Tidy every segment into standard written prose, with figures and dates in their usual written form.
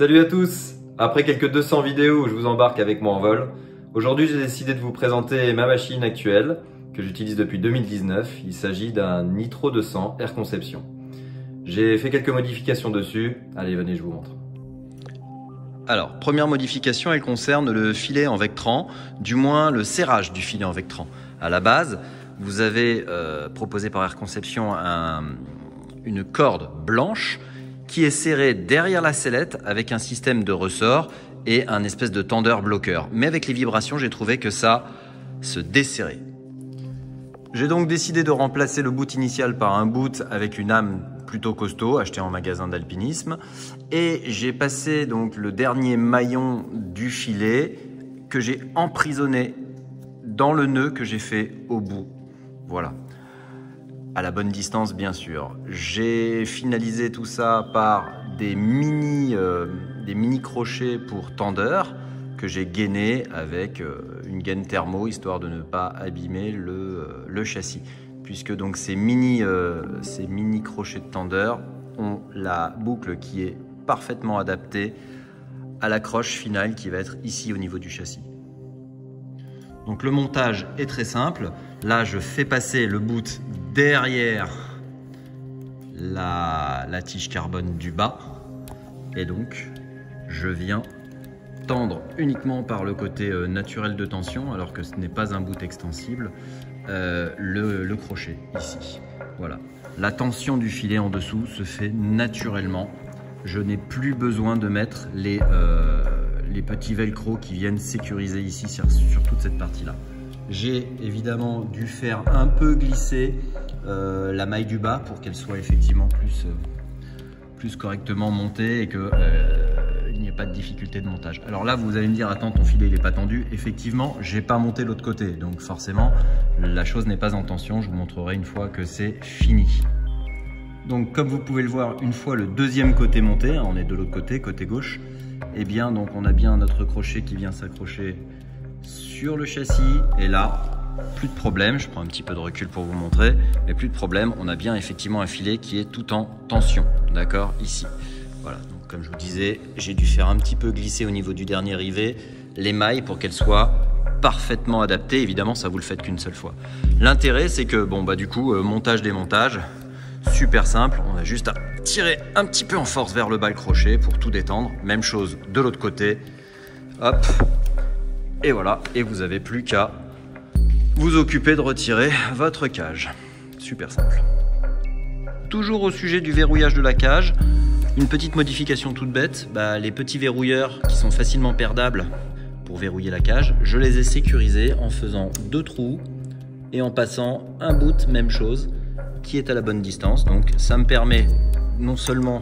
Salut à tous! Après quelques 200 vidéos où je vous embarque avec moi en vol, aujourd'hui j'ai décidé de vous présenter ma machine actuelle que j'utilise depuis 2019. Il s'agit d'un Nitro 200 Air Conception. J'ai fait quelques modifications dessus. Allez, venez, je vous montre. Alors, première modification, elle concerne le filet en Vectran, du moins le serrage du filet en Vectran. À la base, vous avez proposé par Air Conception une corde blanche qui est serrée derrière la sellette avec un système de ressort et un espèce de tendeur bloqueur. Mais avec les vibrations, j'ai trouvé que ça se desserrait. J'ai donc décidé de remplacer le boot initial par un boot avec une âme plutôt costaud, acheté en magasin d'alpinisme. Et j'ai passé donc le dernier maillon du filet que j'ai emprisonné dans le nœud que j'ai fait au bout. Voilà. À la bonne distance, bien sûr. J'ai finalisé tout ça par des mini crochets pour tendeur que j'ai gainé avec une gaine thermo, histoire de ne pas abîmer le châssis. Puisque donc ces mini crochets de tendeur ont la boucle qui est parfaitement adaptée à l'accroche finale qui va être ici au niveau du châssis. Donc le montage est très simple. Là, je fais passer le boot derrière la tige carbone du bas. Et donc, je viens tendre uniquement par le côté naturel de tension, alors que ce n'est pas un boot extensible, le crochet ici. Voilà. La tension du filet en dessous se fait naturellement. Je n'ai plus besoin de mettre les petits velcro qui viennent sécuriser ici sur toute cette partie-là. J'ai évidemment dû faire un peu glisser la maille du bas pour qu'elle soit effectivement plus correctement montée et qu'il n'y ait pas de difficulté de montage. Alors là, vous allez me dire, attends, ton filet il n'est pas tendu. Effectivement, j'ai pas monté l'autre côté, donc forcément, la chose n'est pas en tension. Je vous montrerai une fois que c'est fini. Donc comme vous pouvez le voir, une fois le deuxième côté monté, on est de l'autre côté, côté gauche, et bien donc on a bien notre crochet qui vient s'accrocher sur le châssis, et là, plus de problème. Je prends un petit peu de recul pour vous montrer, mais plus de problème, on a bien effectivement un filet qui est tout en tension, d'accord, ici. Voilà, donc comme je vous disais, j'ai dû faire un petit peu glisser au niveau du dernier rivet les mailles pour qu'elles soient parfaitement adaptées. Évidemment, ça vous le faites qu'une seule fois. L'intérêt, c'est que, bon, bah du coup, montage-démontage, super simple, on a juste à tirer un petit peu en force vers le bas le crochet pour tout détendre. Même chose de l'autre côté, hop, et voilà, et vous n'avez plus qu'à vous occuper de retirer votre cage. Super simple. Toujours au sujet du verrouillage de la cage, une petite modification toute bête, les petits verrouilleurs qui sont facilement perdables pour verrouiller la cage, je les ai sécurisés en faisant 2 trous et en passant un bout, même chose, qui est à la bonne distance. Donc ça me permet non seulement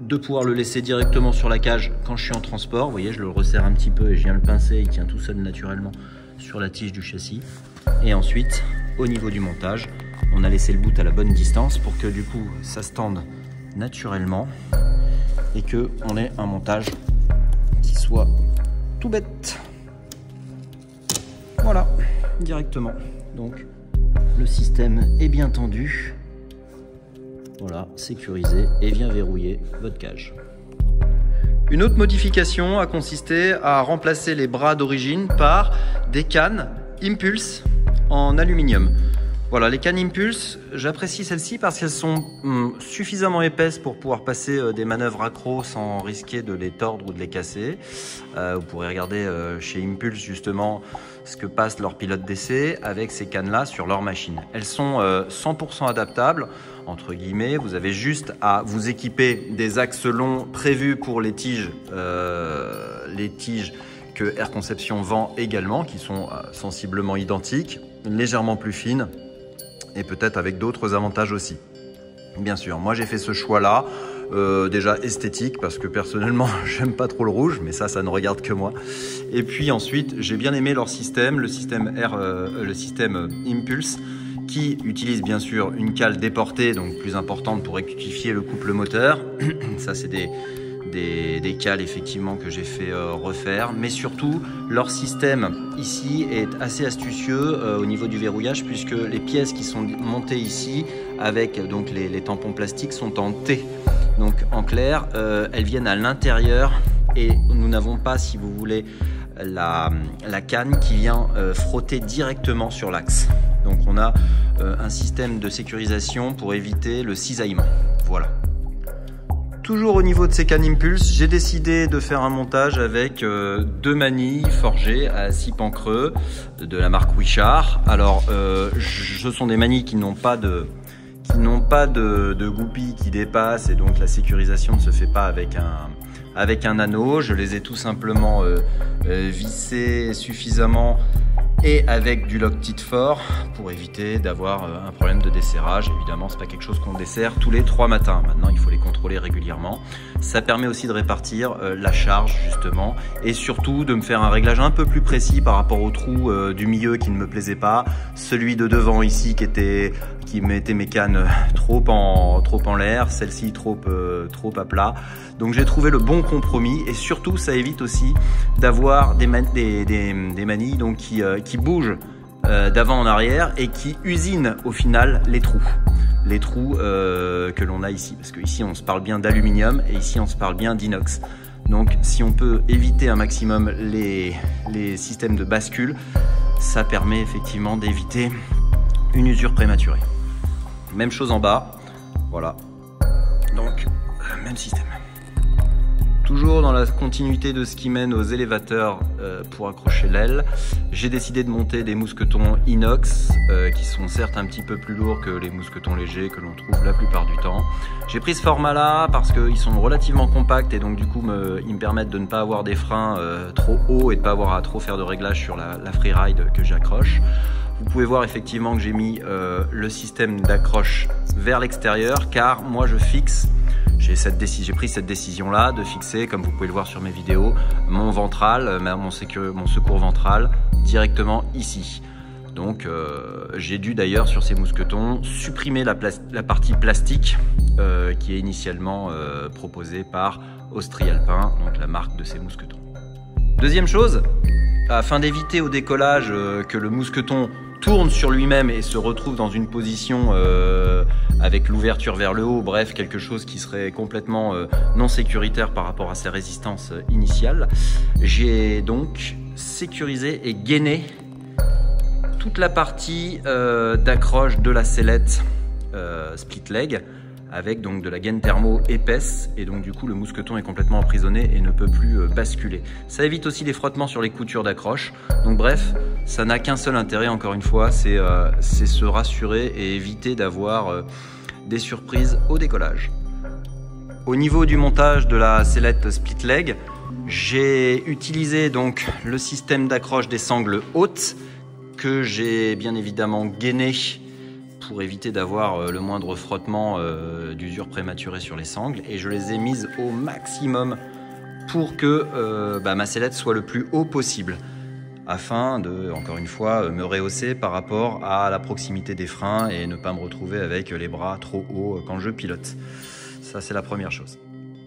de pouvoir le laisser directement sur la cage quand je suis en transport, vous voyez, je le resserre un petit peu et je viens le pincer, il tient tout seul naturellement sur la tige du châssis. Et ensuite, au niveau du montage, on a laissé le bout à la bonne distance pour que du coup ça se tende naturellement et que on ait un montage qui soit tout bête. Voilà, directement. Donc le système est bien tendu. Voilà, sécurisé et vient verrouiller votre cage. Une autre modification a consisté à remplacer les bras d'origine par des cannes Impulse en aluminium. Voilà, les cannes Impulse, j'apprécie celles-ci parce qu'elles sont suffisamment épaisses pour pouvoir passer des manœuvres accro sans risquer de les tordre ou de les casser. Vous pourrez regarder chez Impulse justement ce que passent leurs pilotes d'essai avec ces cannes-là sur leur machine. Elles sont 100% adaptables, entre guillemets. Vous avez juste à vous équiper des axes longs prévus pour les tiges que Air Conception vend également, qui sont sensiblement identiques, légèrement plus fines, et peut-être avec d'autres avantages aussi. Bien sûr, moi j'ai fait ce choix-là, déjà esthétique, parce que personnellement j'aime pas trop le rouge, mais ça ne regarde que moi. Et puis ensuite, j'ai bien aimé leur système, le système Impulse, qui utilise bien sûr une cale déportée, donc plus importante pour rectifier le couple moteur. Ça c'est des cales effectivement que j'ai fait refaire, mais surtout leur système ici est assez astucieux au niveau du verrouillage, puisque les pièces qui sont montées ici avec donc les tampons plastiques sont en T. Donc en clair, elles viennent à l'intérieur et nous n'avons pas, si vous voulez, la canne qui vient frotter directement sur l'axe. Donc on a un système de sécurisation pour éviter le cisaillement. Voilà. Toujours au niveau de ces cannes Impulse, j'ai décidé de faire un montage avec deux manilles forgées à 6 pans creux de la marque Wishart. Alors ce sont des manilles qui n'ont pas de goupilles qui dépassent et donc la sécurisation ne se fait pas avec un anneau. Je les ai tout simplement vissées suffisamment et avec du Loctite fort pour éviter d'avoir un problème de desserrage. Évidemment, c'est pas quelque chose qu'on dessert tous les 3 matins. Maintenant, il faut les contrôler régulièrement. Ça permet aussi de répartir la charge justement et surtout de me faire un réglage un peu plus précis par rapport au trou du milieu qui ne me plaisait pas, celui de devant ici qui mettait mes cannes trop en l'air, celle-ci trop à plat. Donc j'ai trouvé le bon compromis et surtout ça évite aussi d'avoir des manilles donc qui bougent d'avant en arrière et qui usinent au final les trous que l'on a ici, parce que ici on se parle bien d'aluminium et ici on se parle bien d'inox. Donc si on peut éviter un maximum les systèmes de bascule, ça permet effectivement d'éviter une usure prématurée. Même chose en bas, voilà, donc même système. Toujours dans la continuité de ce qui mène aux élévateurs pour accrocher l'aile, j'ai décidé de monter des mousquetons inox qui sont certes un petit peu plus lourds que les mousquetons légers que l'on trouve la plupart du temps. J'ai pris ce format là parce qu'ils sont relativement compacts et donc du coup ils me permettent de ne pas avoir des freins trop hauts et de ne pas avoir à trop faire de réglage sur la freeride que j'accroche. Vous pouvez voir effectivement que j'ai mis le système d'accroche vers l'extérieur car moi je fixe, j'ai pris cette décision là de fixer, comme vous pouvez le voir sur mes vidéos, mon ventral, mon secours ventral directement ici. Donc j'ai dû d'ailleurs sur ces mousquetons supprimer la partie plastique qui est initialement proposée par Austri-Alpin, donc la marque de ces mousquetons. Deuxième chose, afin d'éviter au décollage que le mousqueton tourne sur lui-même et se retrouve dans une position avec l'ouverture vers le haut, bref, quelque chose qui serait complètement non sécuritaire par rapport à ses résistances initiales, j'ai donc sécurisé et gainé toute la partie d'accroche de la sellette split leg avec donc de la gaine thermo épaisse et donc du coup le mousqueton est complètement emprisonné et ne peut plus basculer. Ça évite aussi les frottements sur les coutures d'accroche. Donc bref, ça n'a qu'un seul intérêt encore une fois, c'est se rassurer et éviter d'avoir des surprises au décollage. Au niveau du montage de la sellette split leg, j'ai utilisé donc le système d'accroche des sangles hautes que j'ai bien évidemment gainé pour éviter d'avoir le moindre frottement d'usure prématurée sur les sangles et je les ai mises au maximum pour que ma sellette soit le plus haut possible afin de, encore une fois, me rehausser par rapport à la proximité des freins et ne pas me retrouver avec les bras trop hauts quand je pilote. Ça, c'est la première chose.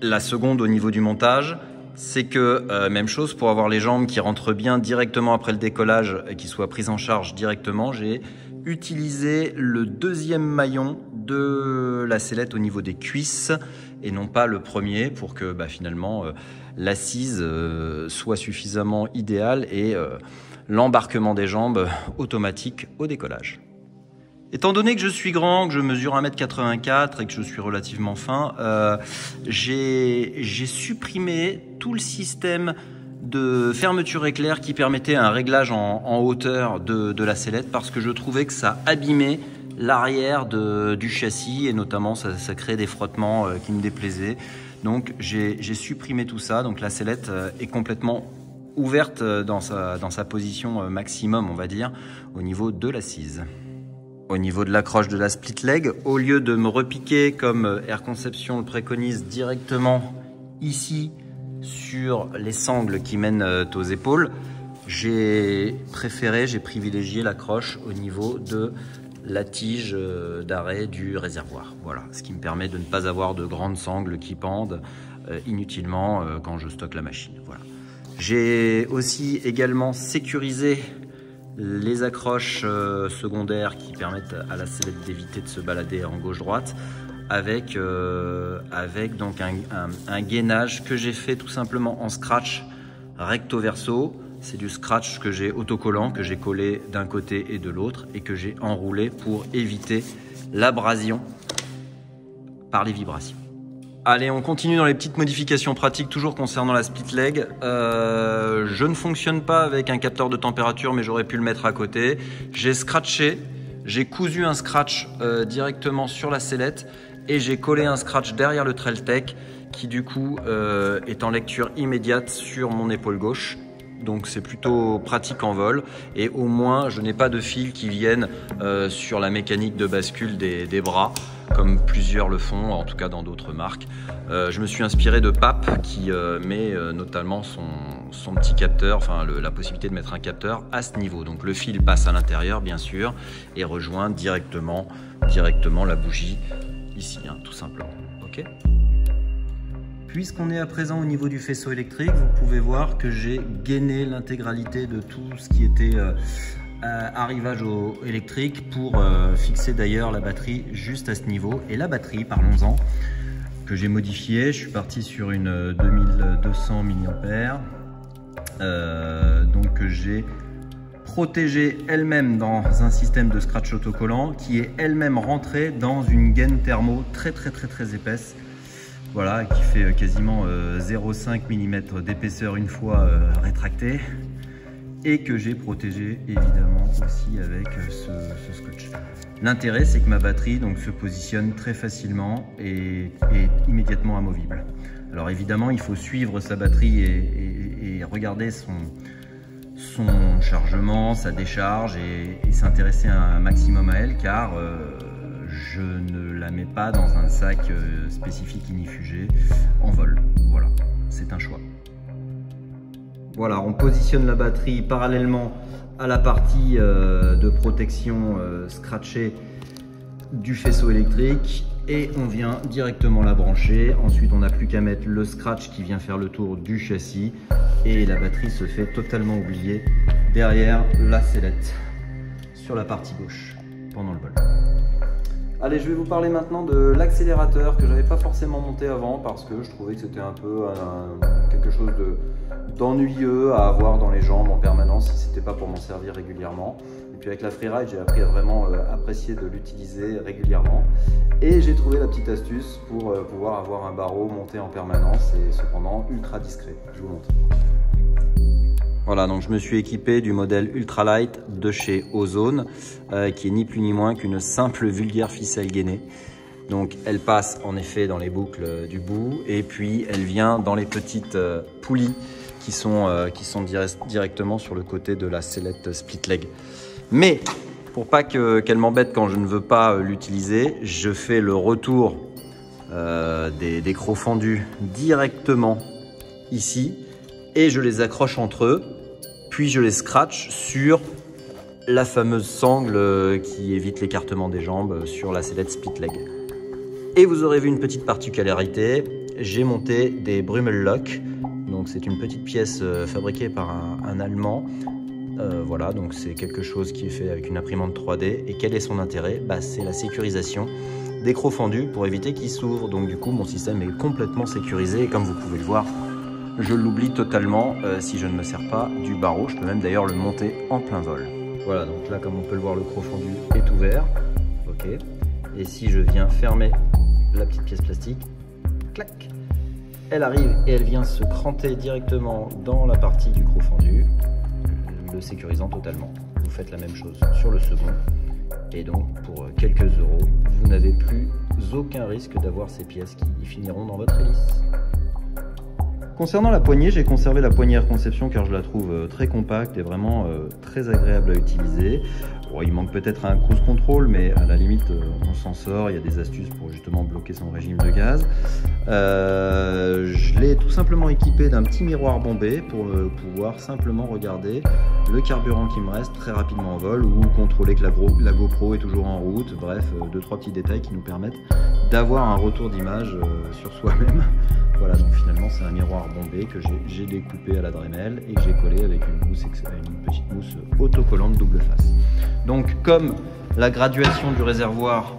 La seconde, au niveau du montage, c'est que, même chose, pour avoir les jambes qui rentrent bien directement après le décollage et qui soient prises en charge directement, j'ai utilisé le deuxième maillon de la sellette au niveau des cuisses et non pas le premier pour que finalement l'assise soit suffisamment idéale et l'embarquement des jambes automatique au décollage. Étant donné que je suis grand, que je mesure 1m84 et que je suis relativement fin, j'ai supprimé tout le système de fermeture éclair qui permettait un réglage en hauteur de la sellette parce que je trouvais que ça abîmait l'arrière du châssis et notamment ça créait des frottements qui me déplaisaient. Donc j'ai supprimé tout ça, donc la sellette est complètement ouverte dans sa position maximum, on va dire, au niveau de l'assise. Au niveau de l'accroche de la split leg, au lieu de me repiquer comme Air Conception le préconise directement ici sur les sangles qui mènent aux épaules, j'ai privilégié l'accroche au niveau de la tige d'arrêt du réservoir. Voilà, ce qui me permet de ne pas avoir de grandes sangles qui pendent inutilement quand je stocke la machine. Voilà. J'ai aussi également sécurisé les accroches secondaires qui permettent à la sellette d'éviter de se balader en gauche-droite avec donc un gainage que j'ai fait tout simplement en scratch recto verso. C'est du scratch que j'ai autocollant, que j'ai collé d'un côté et de l'autre et que j'ai enroulé pour éviter l'abrasion par les vibrations. Allez, on continue dans les petites modifications pratiques, toujours concernant la split leg. Je ne fonctionne pas avec un capteur de température, mais j'aurais pu le mettre à côté. J'ai scratché, j'ai cousu un scratch directement sur la sellette et j'ai collé un scratch derrière le Trailtech qui du coup est en lecture immédiate sur mon épaule gauche. Donc c'est plutôt pratique en vol et au moins je n'ai pas de fils qui viennent sur la mécanique de bascule des bras comme plusieurs le font, en tout cas dans d'autres marques. Je me suis inspiré de Pape qui met notamment son petit capteur, enfin la possibilité de mettre un capteur à ce niveau. Donc le fil passe à l'intérieur bien sûr et rejoint directement la bougie ici, hein, tout simplement. Ok. Puisqu'on est à présent au niveau du faisceau électrique, vous pouvez voir que j'ai gainé l'intégralité de tout ce qui était arrivage électrique pour fixer d'ailleurs la batterie juste à ce niveau. Et la batterie, parlons-en, que j'ai modifiée, je suis parti sur une 2200 mAh, donc j'ai protégé elle-même dans un système de scratch autocollant qui est elle-même rentrée dans une gaine thermo très épaisse. Voilà, qui fait quasiment 0,5 mm d'épaisseur une fois rétracté et que j'ai protégé évidemment aussi avec ce scotch. L'intérêt, c'est que ma batterie donc, se positionne très facilement et est immédiatement amovible. Alors évidemment, il faut suivre sa batterie et regarder son chargement, sa décharge et s'intéresser un maximum à elle car je ne la mets pas dans un sac spécifique inifugé en vol. Voilà, c'est un choix. Voilà, on positionne la batterie parallèlement à la partie de protection scratchée du faisceau électrique et on vient directement la brancher. Ensuite, on n'a plus qu'à mettre le scratch qui vient faire le tour du châssis et la batterie se fait totalement oublier derrière la sellette sur la partie gauche pendant le vol. Allez, je vais vous parler maintenant de l'accélérateur que je n'avais pas forcément monté avant parce que je trouvais que c'était un peu quelque chose d'ennuyeux à avoir dans les jambes en permanence si ce n'était pas pour m'en servir régulièrement. Et puis avec la Freeride, j'ai appris à vraiment apprécier de l'utiliser régulièrement. Et j'ai trouvé la petite astuce pour pouvoir avoir un barreau monté en permanence et cependant ultra discret. Je vous montre. Voilà, donc je me suis équipé du modèle Ultralight de chez Ozone, qui est ni plus ni moins qu'une simple vulgaire ficelle gainée. Donc elle passe en effet dans les boucles du bout et puis elle vient dans les petites poulies qui sont directement sur le côté de la sellette split leg. Mais pour pas qu'elle m'embête quand je ne veux pas l'utiliser, je fais le retour des crocs fendus directement ici et je les accroche entre eux. Puis je les scratch sur la fameuse sangle qui évite l'écartement des jambes sur la sellette split leg. Et vous aurez vu une petite particularité, j'ai monté des Brummel Lock. Donc c'est une petite pièce fabriquée par un Allemand. Voilà, donc c'est quelque chose qui est fait avec une imprimante 3D. Et quel est son intérêt? C'est la sécurisation des crocs fendus pour éviter qu'ils s'ouvrent. Donc du coup mon système est complètement sécurisé et comme vous pouvez le voir, je l'oublie totalement si je ne me sers pas du barreau. Je peux même d'ailleurs le monter en plein vol. Voilà, donc là, comme on peut le voir, le croc fendu est ouvert. Ok. Et si je viens fermer la petite pièce plastique, clac, elle arrive et elle vient se cranter directement dans la partie du croc fendu, le sécurisant totalement. Vous faites la même chose sur le second. Et donc, pour quelques euros, vous n'avez plus aucun risque d'avoir ces pièces qui finiront dans votre hélice. Concernant la poignée, j'ai conservé la poignée Air Conception car je la trouve très compacte et vraiment très agréable à utiliser. Bon, il manque peut-être un cruise control, mais à la limite, on s'en sort. Il y a des astuces pour justement bloquer son régime de gaz. Je l'ai tout simplement équipé d'un petit miroir bombé pour pouvoir simplement regarder le carburant qui me reste très rapidement en vol ou contrôler que la GoPro est toujours en route. Bref, 2-3 petits détails qui nous permettent d'avoir un retour d'image sur soi-même. Voilà, donc finalement c'est un miroir bombé que j'ai découpé à la Dremel et que j'ai collé avec une petite mousse autocollante double face. Donc comme la graduation du réservoir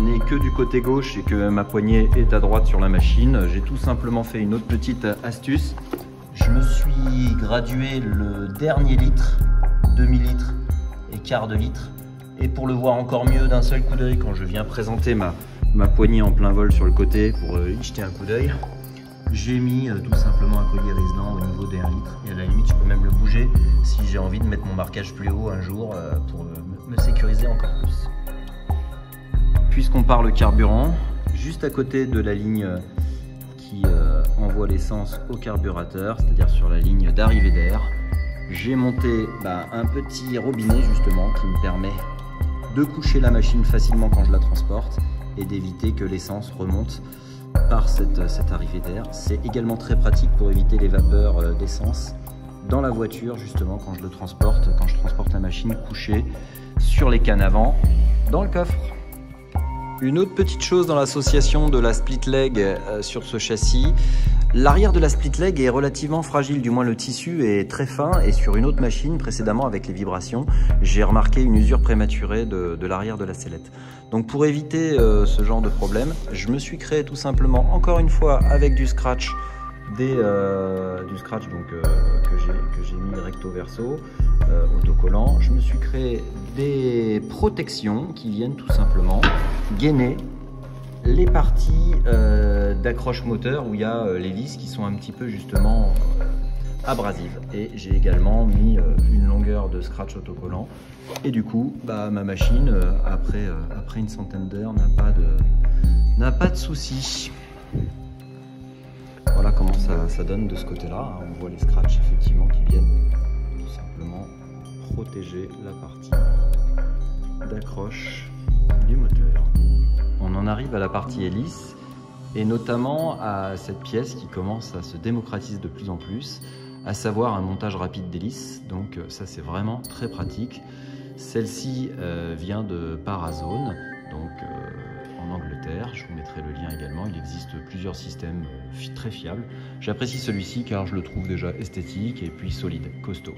n'est que du côté gauche et que ma poignée est à droite sur la machine, j'ai tout simplement fait une autre petite astuce. Je me suis gradué le dernier litre, demi-litre et quart de litre. Et pour le voir encore mieux d'un seul coup d'œil, quand je viens présenter ma poignée en plein vol sur le côté pour y jeter un coup d'œil, j'ai mis tout simplement un collier résident au niveau des 1 litre. Et à la limite, je peux même le bouger si j'ai envie de mettre mon marquage plus haut un jour pour me sécuriser encore plus. Puisqu'on parle carburant, juste à côté de la ligne qui envoie l'essence au carburateur, c'est-à-dire sur la ligne d'arrivée d'air, j'ai monté un petit robinet justement qui me permet de coucher la machine facilement quand je la transporte et d'éviter que l'essence remonte par cette arrivée d'air. C'est également très pratique pour éviter les vapeurs d'essence dans la voiture justement quand je transporte la machine couchée sur les cannes avant dans le coffre. Une autre petite chose dans l'association de la split leg sur ce châssis, l'arrière de la split leg est relativement fragile, du moins le tissu est très fin, et sur une autre machine précédemment avec les vibrations, j'ai remarqué une usure prématurée de l'arrière de la sellette. Donc pour éviter ce genre de problème, je me suis créé tout simplement, encore une fois avec du scratch, que j'ai mis recto verso, autocollant, je me suis créé des protections qui viennent tout simplement gainer les parties d'accroche moteur où il y a les vis qui sont un petit peu justement abrasives. Et j'ai également mis une longueur de scratch autocollant et du coup ma machine après une centaine d'heures n'a pas de soucis. Voilà comment ça donne de ce côté-là. On voit les scratchs effectivement qui viennent tout simplement protéger la partie d'accroche du moteur. On en arrive à la partie hélice et notamment à cette pièce qui commence à se démocratiser de plus en plus, à savoir un montage rapide d'hélice. Donc ça c'est vraiment très pratique. Celle-ci vient de Parazone, donc en Angleterre. Je vous mettrai le lien également. Il existe plusieurs systèmes très fiables. J'apprécie celui-ci car je le trouve déjà esthétique et puis solide, costaud.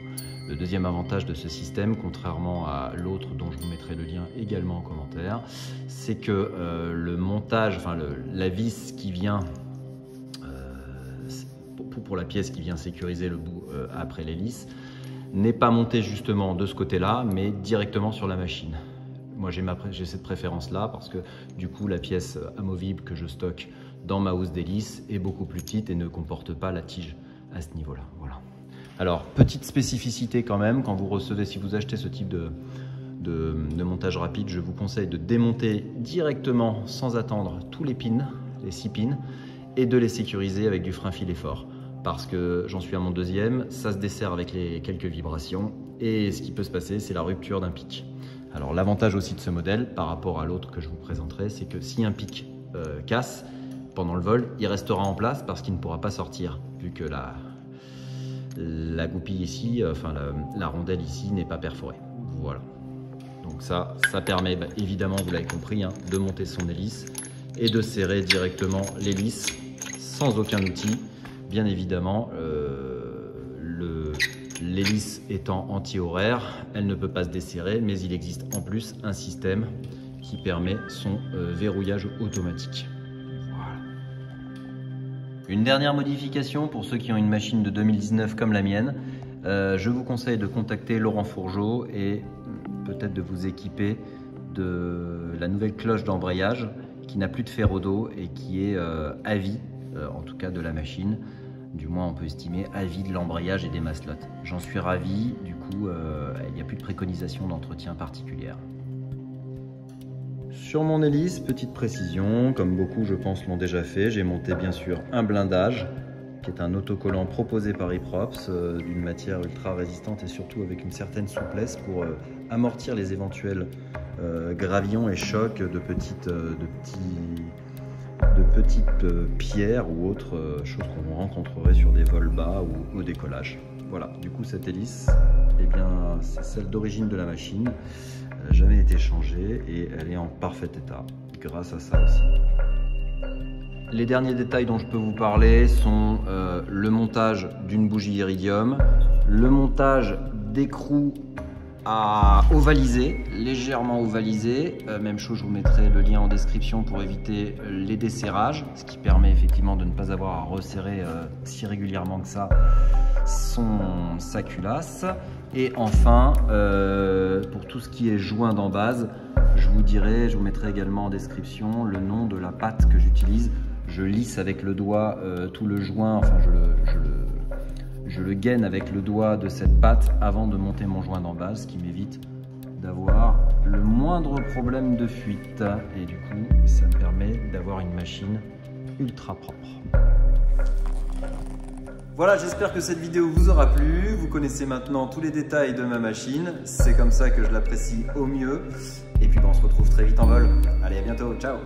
Le deuxième avantage de ce système, contrairement à l'autre dont je vous mettrai le lien également en commentaire, c'est que le montage, la vis qui vient pour la pièce qui vient sécuriser le bout après l'hélice, n'est pas montée justement de ce côté-là, mais directement sur la machine. Moi j'ai cette préférence-là parce que du coup la pièce amovible que je stocke dans ma housse d'hélice est beaucoup plus petite et ne comporte pas la tige à ce niveau-là. Voilà. Alors, petite spécificité quand même, quand vous recevez, si vous achetez ce type de montage rapide, je vous conseille de démonter directement sans attendre tous les pins, les 6 pins, et de les sécuriser avec du frein filet fort. Parce que j'en suis à mon deuxième, ça se dessert avec les quelques vibrations, et ce qui peut se passer, c'est la rupture d'un pic. Alors l'avantage aussi de ce modèle, par rapport à l'autre que je vous présenterai, c'est que si un pic casse, pendant le vol, il restera en place parce qu'il ne pourra pas sortir, vu que la goupille ici, la rondelle ici n'est pas perforée. Voilà. Donc ça permet évidemment, vous l'avez compris, de monter son hélice et de serrer directement l'hélice sans aucun outil. Bien évidemment, l'hélice étant anti-horaire, elle ne peut pas se desserrer, mais il existe en plus un système qui permet son verrouillage automatique. Une dernière modification pour ceux qui ont une machine de 2019 comme la mienne, je vous conseille de contacter Laurent Fourgeau et peut-être de vous équiper de la nouvelle cloche d'embrayage qui n'a plus de fer au dos et qui est à vie, en tout cas de la machine, du moins on peut estimer à vie de l'embrayage et des maslottes. J'en suis ravi, du coup il n'y a plus de préconisation d'entretien particulière. Sur mon hélice, petite précision, comme beaucoup je pense l'ont déjà fait, j'ai monté bien sûr un blindage qui est un autocollant proposé par Iprops d'une matière ultra résistante et surtout avec une certaine souplesse pour amortir les éventuels gravillons et chocs de petites pierres ou autres choses qu'on rencontrerait sur des vols bas ou au décollage. Voilà, du coup cette hélice, eh bien, c'est celle d'origine de la machine. Elle n'a jamais été changée et elle est en parfait état grâce à ça aussi. Les derniers détails dont je peux vous parler sont le montage d'une bougie iridium, le montage d'écrous à ovaliser, légèrement ovalisé. Même chose, je vous mettrai le lien en description pour éviter les desserrages, ce qui permet effectivement de ne pas avoir à resserrer si régulièrement que ça sa culasse. Et enfin, pour tout ce qui est joint d'embase, je vous mettrai également en description le nom de la pâte que j'utilise. Je lisse avec le doigt tout le joint, enfin je le gaine avec le doigt de cette pâte avant de monter mon joint d'embase, ce qui m'évite d'avoir le moindre problème de fuite. Et du coup, ça me permet d'avoir une machine ultra propre. Voilà, j'espère que cette vidéo vous aura plu. Vous connaissez maintenant tous les détails de ma machine. C'est comme ça que je l'apprécie au mieux. Et puis on se retrouve très vite en vol. Allez, à bientôt, ciao!